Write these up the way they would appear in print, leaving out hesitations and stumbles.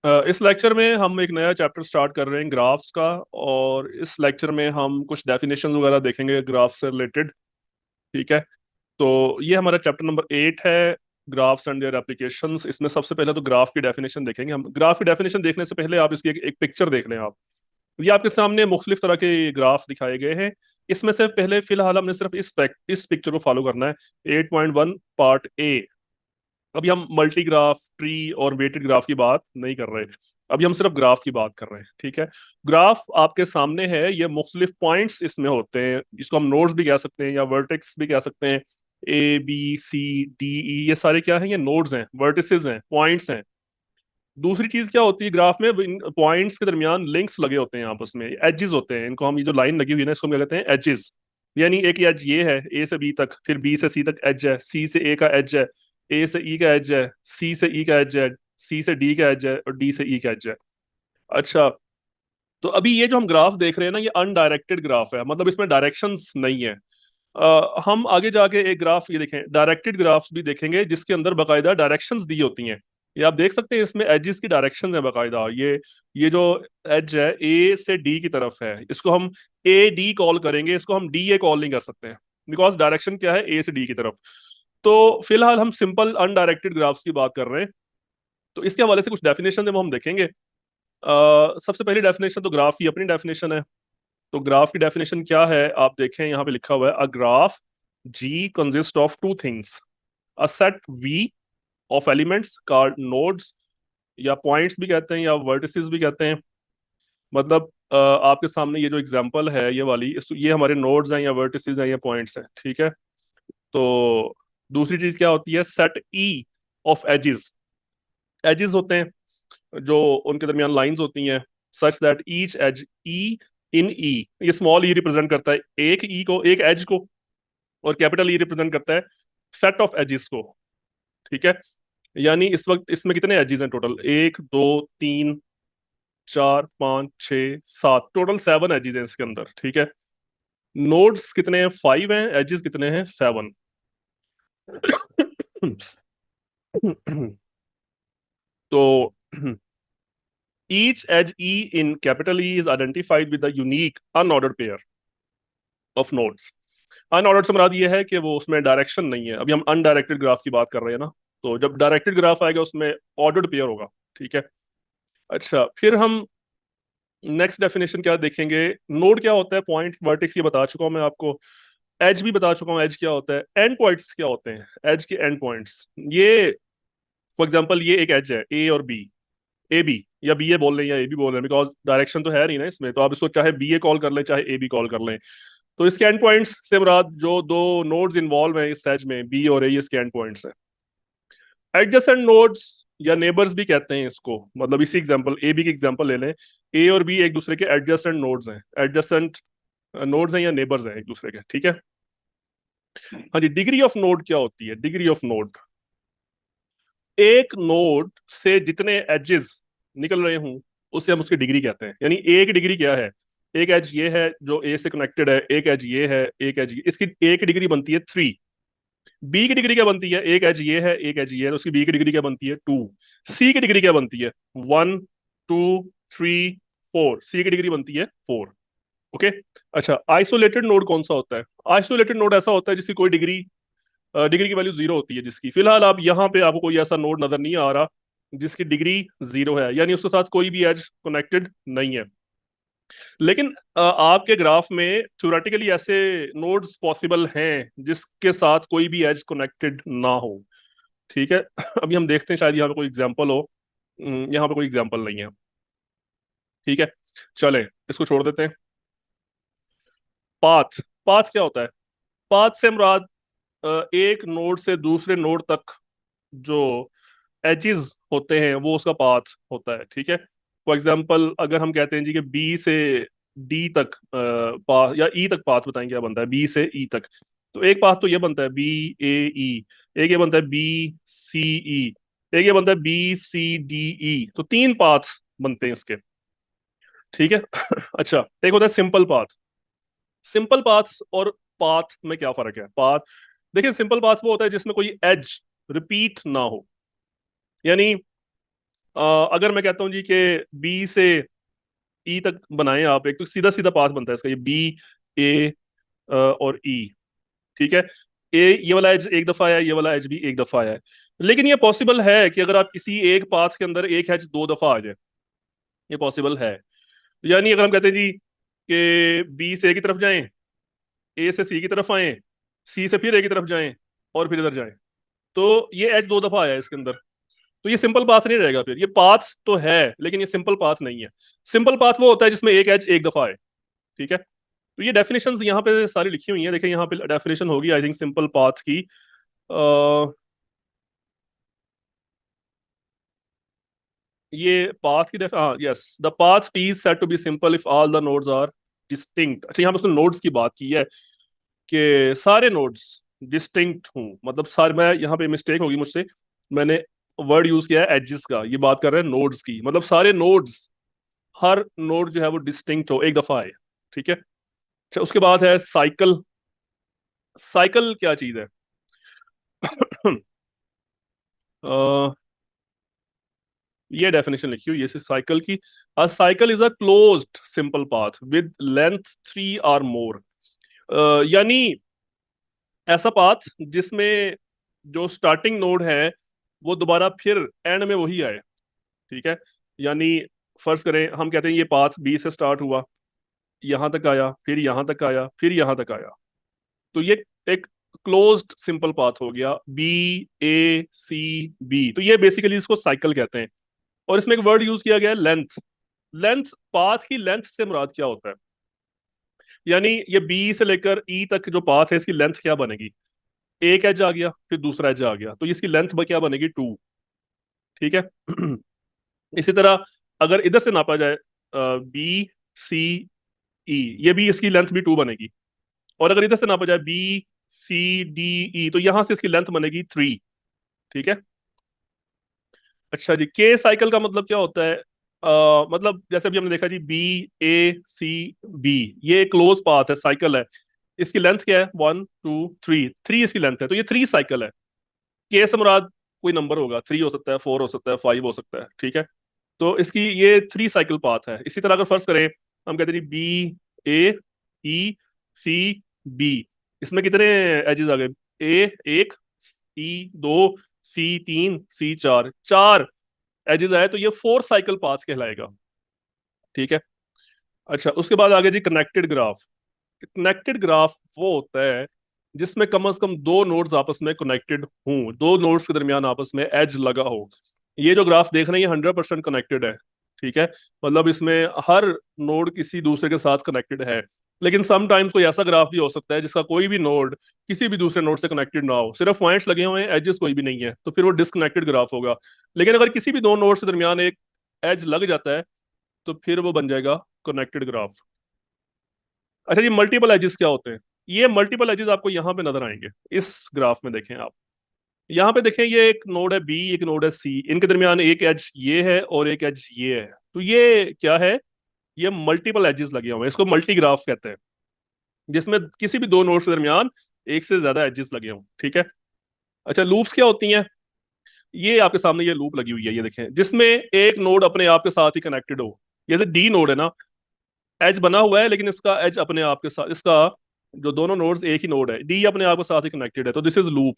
इस लेक्चर में हम एक नया चैप्टर स्टार्ट कर रहे हैं ग्राफ्स का। और इस लेक्चर में हम कुछ डेफिनेशन वगैरह देखेंगे ग्राफ से रिलेटेड। ठीक है। तो ये हमारा चैप्टर नंबर 8 है, ग्राफ्स एंड देयर एप्लीकेशंस। इसमें सबसे पहले तो ग्राफ की डेफिनेशन देखेंगे हम। ग्राफ की डेफिनेशन देखने से पहले आप इसकी एक पिक्चर देख लें आप। ये आपके सामने मुख्तलिफ तरह के ग्राफ दिखाए गए हैं। इसमें से पहले फिलहाल हमने सिर्फ इस पिक्चर को फॉलो करना है। 8.1 पार्ट ए। अभी हम मल्टी ग्राफ, ट्री और वेटेड ग्राफ की बात नहीं कर रहे। अभी हम सिर्फ ग्राफ की बात कर रहे हैं। ठीक है। ग्राफ आपके सामने है, ये मुख्तलिफ पॉइंट्स इसमें होते हैं। इसको हम नोड्स भी कह सकते हैं या वर्टेक्स भी कह सकते हैं। A B C D E, ये सारे क्या हैं? ये नोड्स हैं, वर्टिसेस हैं, पॉइंट्स हैं। दूसरी चीज क्या होती है ग्राफ में? पॉइंट्स के दरमियान लिंक्स लगे होते हैं आपस में, एजेस होते हैं। इनको हम, ये जो लाइन लगी हुई है ना, इसको हम क्या कहते हैं? एजेस। यानी एक एज ये है ए से बी तक, फिर बी से सी तक एज है, सी से ए का एज है, ए से ई का एज है, सी से ई का एज है, सी से डी का एज है और डी से ई का एज है। अच्छा, तो अभी ये जो हम ग्राफ देख रहे हैं ना, ये अनडायरेक्टेड ग्राफ है, मतलब इसमें डायरेक्शंस नहीं है। हम आगे जाके एक ग्राफ ये देखें, डायरेक्टेड ग्राफ्स भी देखेंगे जिसके अंदर बाकायदा डायरेक्शंस दी होती हैं। ये आप देख सकते हैं, इसमें एजेस की डायरेक्शंस है बाकायदा। ये जो एज है ए से डी की तरफ है, इसको हम ए डी कॉल करेंगे, इसको हम डी ए कॉल नहीं कर सकते बिकॉज डायरेक्शन क्या है? ए से डी की तरफ। तो फिलहाल हम सिंपल अनडायरेक्टेड ग्राफ्स की बात कर रहे हैं। तो इसके हवाले से कुछ डेफिनेशन है वो हम देखेंगे। सबसे पहली डेफिनेशन तो ग्राफ की अपनी डेफिनेशन है। तो ग्राफ की डेफिनेशन क्या है आप देखें, यहाँ पे लिखा हुआ है, a graph G consist of two things, a set V of elements called nodes, या पॉइंट्स भी कहते हैं या वर्टिसेस भी कहते हैं। मतलब आपके सामने ये जो एग्जांपल है ये वाली, ये हमारे नोड्स हैं या वर्टिसेस हैं या पॉइंट्स हैं। ठीक है। तो दूसरी चीज क्या होती है? Set E of edges. Edges होते हैं जो उनके दरमियान लाइंस होती हैं, such that each edge e in E, ये स्मॉल ई रिप्रेजेंट करता है एक ई को, एक एज को, और कैपिटल ई रिप्रेजेंट करता है सेट ऑफ एजेस को। ठीक है। यानी इस वक्त इसमें कितने एजेस हैं टोटल? एक, दो, तीन, चार, पांच, छह, सात, टोटल 7 एजेस हैं इसके अंदर। ठीक है। नोड्स कितने हैं? 5 हैं। एजेस कितने हैं? 7। तो each edge E in capital E is identified with a unique unordered pair of nodes. Unordered से मुराद ये है कि वो उसमें डायरेक्शन नहीं है। अभी हम अनडायरेक्टेड ग्राफ की बात कर रहे हैं ना, तो जब डायरेक्टेड ग्राफ आएगा उसमें ऑर्डर्ड पेयर होगा। ठीक है। अच्छा, फिर हम नेक्स्ट डेफिनेशन क्या देखेंगे? नोड क्या होता है, पॉइंट, वर्टेक्स, ये बता चुका हूं मैं आपको। एज भी बता चुका हूं, एज क्या होता है। एंड पॉइंट्स क्या होते हैं? एज के एंड पॉइंट्स, ये फॉर एग्जांपल ये एक एज है ए और बी, ए बी, या बी ए बोल लें या ए बी बोल लें, बिकॉज डायरेक्शन तो है नहीं ना इसमें, तो आप इसको चाहे बी ए कॉल कर लें चाहे ए बी कॉल कर लें। तो इसके एंड पॉइंट्स से मुराद जो दो नोड्स इन्वॉल्व हैं इस सेज में, बी और ए, इसके एंड पॉइंट्स हैं। एडजेसेंट नोड्स या नेबर्स भी कहते हैं इसको। मतलब इसी एग्जांपल, ए बी की एग्जांपल ले लें, ए और बी एक दूसरे के एडजेसेंट नोड्स हैं। एडजेसेंट नोड्स हैं या नेबर्स हैं एक दूसरे के। ठीक है। हाँ जी, डिग्री ऑफ नोड क्या होती है? डिग्री ऑफ नोड, एक नोड से जितने एजेस निकल रहे हूं उससे हम उसकी डिग्री कहते हैं। यानी एक डिग्री क्या है? एक एज ये है जो ए से कनेक्टेड है, एक एज ये है, एक एज इसकी एक डिग्री बनती है 3। बी की डिग्री क्या बनती है? एक एज ये है, एक एज ये है, तो उसकी बी की डिग्री क्या बनती है? 2। सी की डिग्री क्या बनती है? 1, 2, 3, 4, सी की डिग्री बनती है 4। ओके। अच्छा, आइसोलेटेड नोड कौन सा होता है? आइसोलेटेड नोड ऐसा होता है जिसकी कोई डिग्री, डिग्री की वैल्यू 0 होती है जिसकी। फिलहाल आप यहाँ पे आपको कोई ऐसा नोड नजर नहीं आ रहा जिसकी डिग्री 0 है, यानी उसके साथ कोई भी एज कनेक्टेड नहीं है। लेकिन आपके ग्राफ में थ्योरेटिकली ऐसे नोड्स पॉसिबल हैं जिसके साथ कोई भी एज कनेक्टेड ना हो। ठीक है। अभी हम देखते हैं, शायद यहाँ पे कोई एग्जांपल हो। यहाँ पे कोई एग्जांपल नहीं है। ठीक है, चले इसको छोड़ देते हैं। पाथ, पाथ क्या होता है? पाथ से मुराद एक नोड से दूसरे नोड तक जो एजेस होते हैं वो उसका पाथ होता है। ठीक है। फॉर एग्जांपल अगर हम कहते हैं जी कि बी से डी तक पाथ, या ई तक पाथ बताएं क्या बनता है बी से ई तक, तो एक पाथ तो ये बनता है बी ए ई, एक ये बनता है बी सी ई, एक ये बनता है बी सी डी ई, तो 3 पाथ बनते हैं इसके। ठीक है। अच्छा, एक होता है सिंपल पाथ। सिंपल पाथ और पाथ में क्या फर्क है? पाथ, देखिए, सिंपल पाथ वो होता है जिसमें कोई एज रिपीट ना हो। यानी अगर मैं कहता हूँ जी कि बी से ई तक बनाएं आप एक, तो सीधा सीधा पाथ बनता है इसका, ये बी ए और ई, ठीक है। ए ये वाला एज एक दफा आया, ये वाला एज भी एक दफा आया है। लेकिन ये पॉसिबल है कि अगर आप किसी एक पाथ के अंदर एक एज दो दफा आ जाए, ये पॉसिबल है। यानी अगर हम कहते हैं जी कि बी से ए की तरफ जाएं, ए से सी की तरफ आए, सी से फिर ए की तरफ जाएं और फिर इधर जाएं, तो ये एज दो दफा आया है इसके अंदर। तो ये सिंपल पाथ नहीं रहेगा, फिर ये पाथ तो है लेकिन ये सिंपल पाथ नहीं है। सिंपल पाथ वो होता है जिसमें एक एज एक दफा आए, ठीक है। तो ये डेफिनेशंस यहाँ पे सारी लिखी हुई हैं, देखिए यहाँ पे डेफिनेशन होगी आई थिंक सिंपल पाथ की। ये पाथ की हाँ yes, the path T is said to be simple if all the nodes are distinct. अच्छा यहाँ पे उसने नोड्स की बात की है कि सारे नोड्स डिस्टिंक्ट हूँ, मतलब सारे, मैं यहाँ पे मिस्टेक होगी मुझसे, मैंने वर्ड यूज किया है एडजेस का, ये बात कर रहे हैं नोड्स की, मतलब सारे नोड्स, हर नोड जो है वो डिस्टिंक्ट हो, एक दफा आए, ठीक है। अच्छा उसके बाद है साइकिल। साइकिल क्या चीज है? ये डेफिनेशन लिखी हुई है इस साइकिल की। अ cycle is a closed simple path with length three और मोर। यानी ऐसा पाथ जिसमें जो स्टार्टिंग नोड है वो दोबारा फिर एंड में वही आए, ठीक है। यानी फर्ज करें हम कहते हैं ये पाथ बी से स्टार्ट हुआ, यहां तक आया, फिर यहां तक आया, फिर यहां तक आया, तो ये एक क्लोज्ड सिंपल पाथ हो गया, बी ए सी बी। तो ये बेसिकली इसको साइकिल कहते हैं। और इसमें एक वर्ड यूज किया गया है लेंथ। लेंथ, पाथ की लेंथ से मुराद क्या होता है? यानी ये बी से लेकर ई तक जो पाथ है इसकी लेंथ क्या बनेगी? एक एज आ गया, फिर दूसरा एज आ गया, तो इसकी लेंथ क्या बनेगी? टू, ठीक है। इसी तरह अगर इधर से नापा जाए बी सी ई, ये भी इसकी लेंथ भी टू बनेगी। और अगर इधर से नापा जाए बी सी डी ई, तो यहां से इसकी लेंथ बनेगी थ्री, ठीक है। अच्छा जी, के साइकिल का मतलब क्या होता है? मतलब जैसे अभी हमने देखा जी बी ए सी बी, ये क्लोज पाथ है, साइकिल है। इसकी लेंथ क्या है? वन टू थ्री, थ्री इसकी लेंथ है, तो ये थ्री साइकिल है। के से मुराद कोई नंबर होगा, थ्री हो सकता है, फोर हो सकता है, फाइव हो सकता है, ठीक है। तो इसकी ये थ्री साइकिल पाथ है। इसी तरह अगर फर्ज करें हम कहते हैं बी ए ई सी बी, इसमें कितने एजेस आ गए? ए एक, ई दो, सी तीन, सी चार, चार एजेस आए, तो ये फोर साइकिल पाथ कहलाएगा, ठीक है। अच्छा उसके बाद आगे जी कनेक्टेड ग्राफ। कनेक्टेड ग्राफ वो होता है जिसमें कम से कम दो नोड्स आपस में कनेक्टेड हों, दो नोड्स के दरमियान आपस में एज लगा हो। ये जो ग्राफ देख रहे हैं ये 100% कनेक्टेड है, ठीक है। मतलब इसमें हर नोड किसी दूसरे के साथ कनेक्टेड है। लेकिन समटाइम्स कोई ऐसा ग्राफ भी हो सकता है जिसका कोई भी नोड किसी भी दूसरे नोड से कनेक्टेड ना हो, सिर्फ पॉइंट्स लगे हुए हैं, एजेस कोई भी नहीं है, तो फिर वो डिसकनेक्टेड ग्राफ होगा। लेकिन अगर किसी भी दो नोड्स के दरमियान एक एज लग जाता है तो फिर वो बन जाएगा कनेक्टेड ग्राफ। अच्छा ये मल्टीपल एजेस क्या होते हैं? ये मल्टीपल एजेस आपको यहाँ पे नजर आएंगे इस ग्राफ में, देखें आप। यहाँ पे देखें ये एक नोड है बी, एक नोड है सी, इनके दरमियान एक एज ये है और एक एज ये है, तो ये क्या है? ये मल्टीपल एजेस लगे हुए हैं, इसको मल्टी ग्राफ कहते हैं, जिसमें किसी भी दो नोड्स के दरमियान एक से ज्यादा एजेस लगे हों, ठीक है। अच्छा लूप्स क्या होती हैं? ये आपके सामने ये लूप लगी हुई है, ये देखें, जिसमें एक नोड अपने आप के साथ ही कनेक्टेड हो। ये डी नोड है ना, एज बना हुआ है लेकिन इसका एज अपने आप के साथ, इसका जो दोनों नोड्स एक ही नोड है, डी अपने आप के साथ ही कनेक्टेड है, तो दिस इज लूप।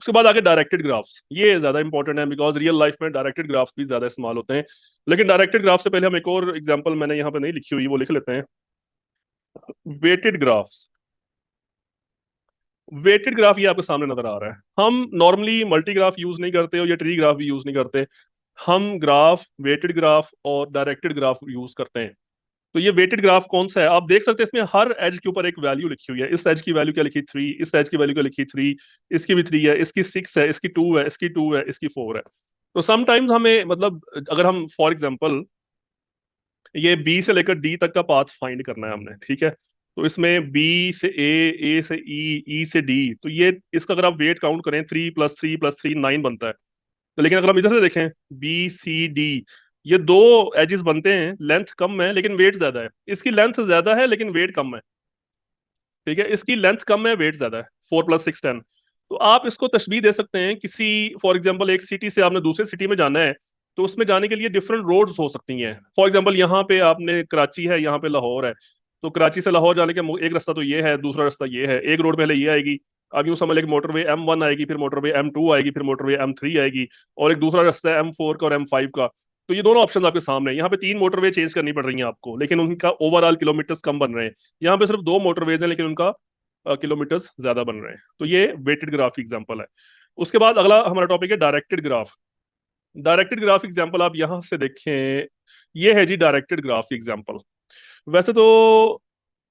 उसके बाद आगे डायरेक्टेड ग्राफ्स, ये ज्यादा इंपॉर्टेंट है बिकॉज रियल लाइफ में डायरेक्टेड ग्राफ्स भी ज्यादा इस्तेमाल होते हैं। लेकिन डायरेक्टेड ग्राफ से पहले हम एक और एग्जांपल, मैंने यहाँ पे नहीं लिखी हुई, वो लिख लेते हैं। Weighted graphs. वेटेड ग्राफ ये आपके सामने नजर आ रहा है। हम नॉर्मली मल्टी ग्राफ यूज नहीं करते और ये ट्री ग्राफ भी यूज नहीं करते। हम ग्राफ, वेटेड ग्राफ और डायरेक्टेड ग्राफ यूज करते हैं। तो ये वेटेड ग्राफ कौन सा है? आप देख सकते हैं इसमें हर एज के ऊपर एक वैल्यू लिखी हुई है। इस एज की वैल्यू क्या लिखी? थ्री। इस एज की वैल्यू क्या लिखी? थ्री। इसकी भी थ्री है, इसकी सिक्स है, इसकी टू है, इसकी टू है, इसकी फोर है। तो समटाइम्स हमें, मतलब अगर हम फॉर एग्जाम्पल ये बी से लेकर डी तक का पाथ फाइंड करना है हमने, ठीक है। तो इसमें बी से ए से ई से डी, तो ये इसका अगर आप वेट काउंट करें, थ्री प्लस थ्री नाइन बनता है। तो लेकिन अगर हम इधर से देखें बी सी डी, ये दो एजेस बनते हैं, लेंथ कम है लेकिन वेट ज्यादा है। इसकी लेंथ ज्यादा है लेकिन वेट कम है, ठीक है। इसकी लेंथ कम है, वेट ज्यादा है, फोर प्लस सिक्स 10। तो आप इसको तशबीह दे सकते हैं किसी, फॉर एग्जाम्पल एक सिटी से आपने दूसरे सिटी में जाना है, तो उसमें जाने के लिए डिफरेंट रोड्स हो सकती हैं। फॉर एग्जांपल यहाँ पे आपने कराची है, यहाँ पे लाहौर है, तो कराची से लाहौर जाने के एक रास्ता तो ये है, दूसरा रास्ता ये है। एक रोड पहले ये आएगी, अब यूं समझ लें मोटरवे M1 आएगी, फिर मोटरवे M2 आएगी, फिर मोटरवे M3 आएगी, और एक दूसरा रास्ता है M4 का और M5 का। तो ये दोनों ऑप्शन आपके सामने हैं। यहाँ पे 3 मोटरवे चेंज करनी पड़ रही हैं आपको, लेकिन उनका ओवरऑल किलोमीटर्स कम बन रहे हैं। यहाँ पे सिर्फ 2 मोटरवेज हैं, लेकिन उनका किलोमीटर्स ज्यादा बन रहे हैं। तो ये वेटेड ग्राफ एग्जाम्पल है। उसके बाद अगला हमारा टॉपिक है directed graph. Directed graph example आप यहां से देखें, ये है जी डायरेक्टेड ग्राफ एग्जाम्पल। वैसे तो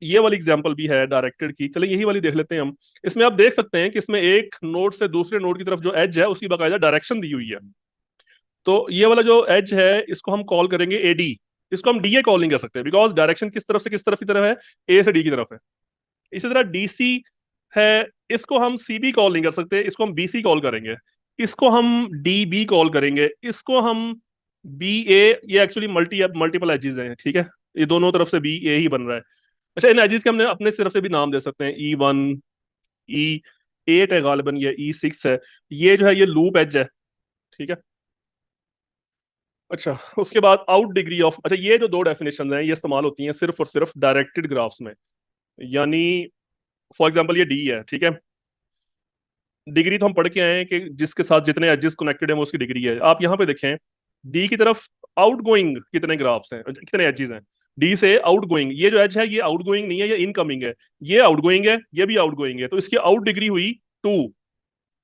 ये वाली एग्जाम्पल भी है डायरेक्टेड की, चलिए यही वाली देख लेते हैं हम। इसमें आप देख सकते हैं कि इसमें एक नोड से दूसरे नोड की तरफ जो एज है उसकी बाकायदा डायरेक्शन दी हुई है। तो ये वाला जो एज है इसको हम कॉल करेंगे एडी। इसको हम डीए कॉल नहीं कर सकते, बिकॉज डायरेक्शन किस तरफ से किस तरफ की तरफ है, ए से डी की तरफ है। इसी तरह डीसी है, इसको हम सीबी कॉल नहीं कर सकते, इसको हम बीसी कॉल करेंगे। इसको हम डीबी कॉल करेंगे, इसको हम बी ए। ये एक्चुअली मल्टीपल एजेस हैं, ठीक है, ये दोनों तरफ से बी ए ही बन रहा है। अच्छा, इन एजेस के हमने अपने तरफ से भी नाम दे सकते हैं, E1, E8 है गालिबन, ये E6 है। ये जो है ये लूप एज है, ठीक है। अच्छा, उसके बाद आउट डिग्री ऑफ, अच्छा ये जो दो डेफिनेशन हैं ये इस्तेमाल होती हैं सिर्फ और सिर्फ डायरेक्टेड ग्राफ्स में। यानी फॉर एग्जांपल ये डी है, ठीक है। डिग्री तो हम पढ़ के आए हैं कि जिसके साथ जितने एजेस कनेक्टेड हैं वो उसकी डिग्री है। आप यहाँ पे देखें डी की तरफ आउट गोइंग कितने ग्राफ्स हैं, कितने एजेस हैं। डी से आउट गोइंग, ये जो एज है ये आउट गोइंग नहीं है, ये इनकमिंग है। ये आउट गोइंग है, ये भी आउट गोइंग है, तो इसकी आउट डिग्री हुई 2।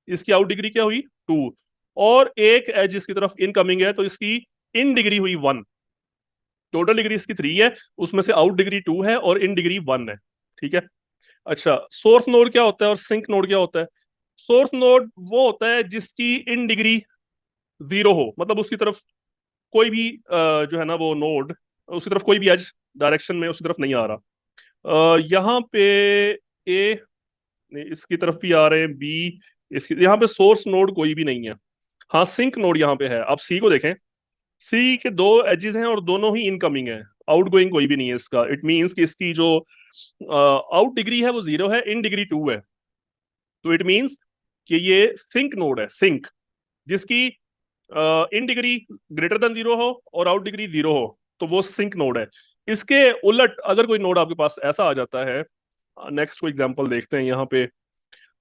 इसकी आउट डिग्री क्या हुई 2। और एक एज इसकी तरफ इनकमिंग है, तो इसकी इन डिग्री हुई 1। टोटल डिग्री इसकी 3 है, उसमें से आउट डिग्री 2 है और इन डिग्री 1 है, ठीक है। अच्छा, सोर्स नोड क्या होता है और सिंक नोड क्या होता है। सोर्स नोड वो होता है जिसकी इन डिग्री 0 हो, मतलब उसकी तरफ कोई भी जो है ना वो नोड, उसकी तरफ कोई भी एज डायरेक्शन में उसकी तरफ नहीं आ रहा। यहाँ पे ए, इसकी तरफ भी आ रहे हैं बी, इसकी यहाँ पे सोर्स नोड कोई भी नहीं है। हाँ, सिंक नोड यहाँ पे है। आप सी को देखें, सी के 2 एजेस हैं और दोनों ही इनकमिंग है, आउट गोइंग कोई भी नहीं है इसका। इट मींस कि इसकी जो आउट डिग्री है वो 0 है, इन डिग्री 2 है। तो इट मींस कि ये सिंक नोड है, सिंक, जिसकी इन डिग्री ग्रेटर देन 0 हो और आउट डिग्री 0 हो, तो वो सिंक नोड है। इसके उलट अगर कोई नोड आपके पास ऐसा आ जाता है, नेक्स्ट को एग्जांपल देखते हैं। यहाँ पे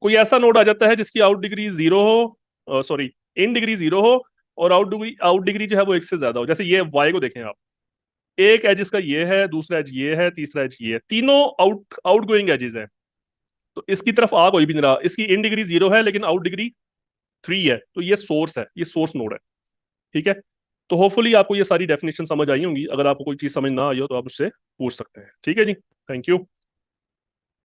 कोई ऐसा नोड आ जाता है जिसकी आउट डिग्री 0 हो, सॉरी इन डिग्री 0 हो और आउट डिग्री जो है वो 1 से ज्यादा हो। जैसे ये वाई को देखें आप, एक एज इसका ये है, दूसरा एज ये है, तीसरा एज ये है, तीनों आउट गोइंग एजेस है। तो इसकी तरफ आ कोई भी नहीं रहा, इसकी इन डिग्री 0 है लेकिन आउट डिग्री 3 है, तो ये सोर्स है, ये सोर्स नोड है, ठीक है। तो होपफुली आपको ये सारी डेफिनेशन समझ आई होंगी। अगर आपको कोई चीज समझ ना आई हो तो आप उससे पूछ सकते हैं, ठीक है जी। Thank you.